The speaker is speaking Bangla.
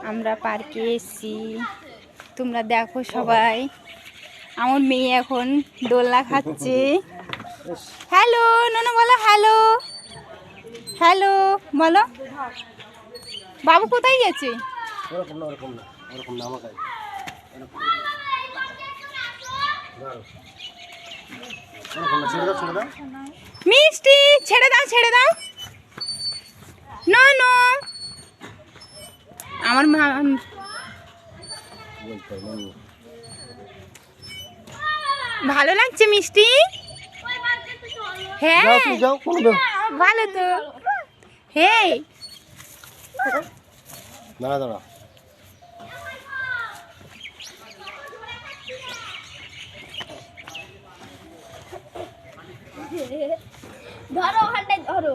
আমরা পার্কে এসেছি, তোমরা দেখো সবাই। আমার মেয়ে এখন দোলনা খাচ্ছে। হ্যালো নোনো বলো, হ্যালো হ্যালো বলো। বাবু কোথায় গেছে? মিষ্টি ছেড়ে দাও, ছেড়ে দাও। নো নো আমার মা ভালো লাগছে মিষ্টি। হ্যাঁ ভালো তো। হে দাঁড়া দাঁড়া ধরো ওখানটায় ধরো।